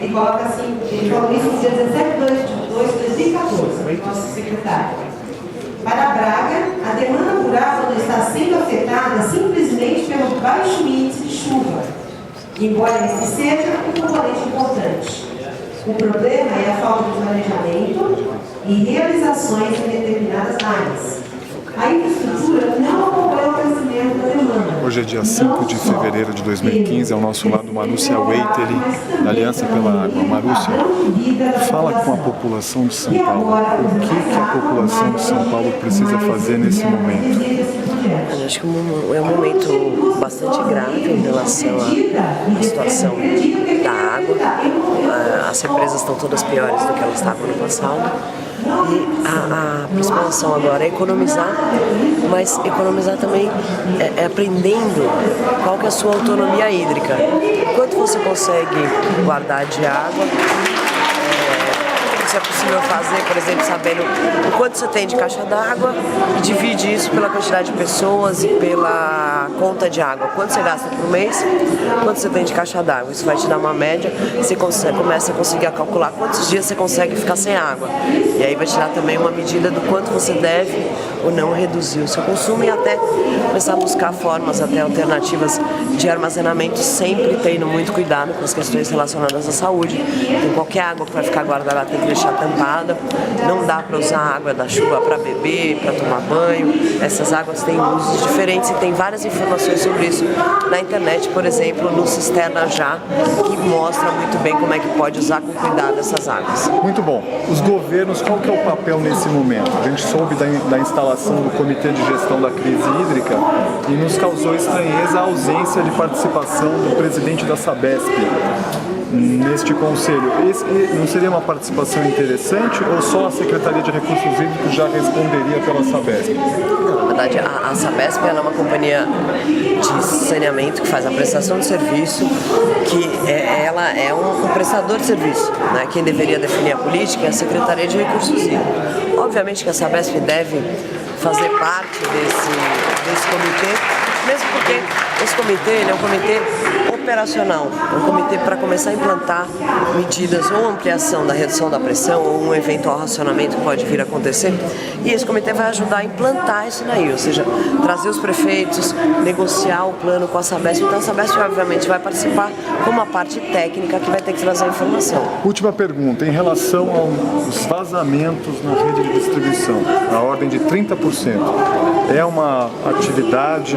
Ele coloca assim, ele falou isso no dia 17/2/2014, nosso secretário. Para Braga, a demanda por água não está sendo afetada simplesmente pelo baixo índice de chuva, embora esse seja um componente importante. O problema é a falta de planejamento e realizações em determinadas áreas. A infraestrutura não acompanha o crescimento da demanda. Hoje é dia 5 de fevereiro de 2015, ao nosso lado Marúcia Weiteli, da Aliança pela Água. Marúcia, fala com a população de São Paulo. O que a população de São Paulo precisa fazer nesse momento? Eu acho que é um momento bastante grave em relação à situação da água. As represas estão todas piores do que elas estavam no passado. E a principal ação agora é economizar, mas economizar também é aprendendo qual que é a sua autonomia hídrica. Quanto você consegue guardar de água, se é possível fazer, por exemplo, sabendo o quanto você tem de caixa d'água e divide isso pela quantidade de pessoas e pela conta de água. Quanto você gasta por mês, quanto você tem de caixa d'água. Isso vai te dar uma média, você começa a conseguir calcular quantos dias você consegue ficar sem água. E aí vai te dar também uma medida do quanto você deve ou não reduzir o seu consumo e até começar a buscar formas até alternativas de armazenamento, sempre tendo muito cuidado com as questões relacionadas à saúde. Então qualquer água que vai ficar guardada tem que deixar tampada, não dá para usar a água da chuva para beber, para tomar banho. Essas águas têm usos diferentes e tem várias informações sobre isso na internet, por exemplo, no Cisterna Já, que mostra muito bem como é que pode usar com cuidado essas águas. Muito bom. Os governos, qual que é o papel nesse momento? A gente soube da instalação do Comitê de Gestão da Crise Hídrica e nos causou estranheza a ausência de participação do presidente da Sabesp neste conselho. Não seria uma participação interessante ou só a Secretaria de Recursos Hídricos já responderia pela Sabesp? Não, na verdade, a Sabesp é uma companhia de saneamento que faz a prestação de serviço, que ela é um prestador de serviço, né? Quem deveria definir a política é a Secretaria de Recursos Hídricos. Obviamente que a Sabesp deve fazer parte desse comitê, mesmo porque esse comitê ele é um comitê operacional, é um comitê para começar a implantar medidas ou ampliação da redução da pressão ou um eventual racionamento que pode vir a acontecer, e esse comitê vai ajudar a implantar isso daí, ou seja, trazer os prefeitos, negociar o plano com a Sabesp. Então a Sabesp obviamente vai participar como a parte técnica que vai ter que trazer a informação. Última pergunta, em relação aos vazamentos na rede de distribuição, a ordem de 30%, é uma atividade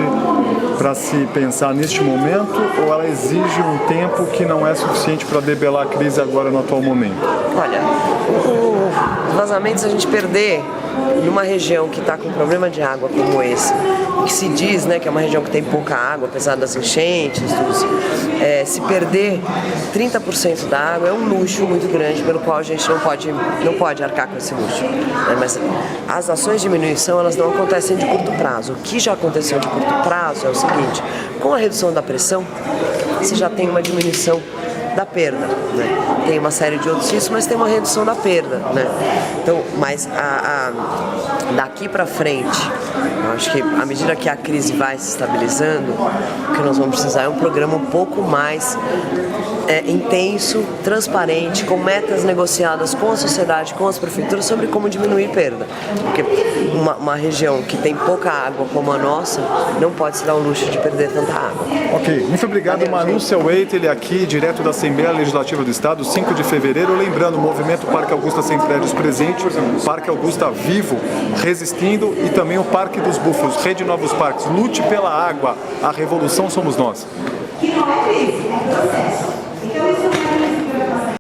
para se pensar neste momento ou ela exige um tempo que não é suficiente para debelar a crise agora no atual momento? Olha, os vazamentos a gente perder numa região que está com um problema de água como esse, que se diz, né, que é uma região que tem pouca água, apesar das enchentes, se perder 30% da água é um luxo muito grande pelo qual a gente não pode arcar com esse luxo. Né? Mas as ações de diminuição elas não acontecem de curto prazo. O que já aconteceu de curto prazo é o seguinte: com a redução da pressão, você já tem uma diminuição da perda, né? Tem uma série de outros riscos, mas tem uma redução da perda, né? Então, mas daqui para frente, eu acho que à medida que a crise vai se estabilizando, o que nós vamos precisar é um programa um pouco mais intenso, transparente, com metas negociadas com a sociedade, com as prefeituras sobre como diminuir perda. Porque uma região que tem pouca água como a nossa não pode se dar o luxo de perder tanta água. Ok, muito obrigado, Marúcia Weiteli, aqui direto da Assembleia Legislativa do Estado, 5 de fevereiro. Lembrando, o movimento Parque Augusta Sem Prédios presente, Parque Augusta vivo, resistindo, e também o Parque dos Búfalos, Rede Novos Parques. Lute pela água, a revolução somos nós. Que não é crise, é um processo. Então, isso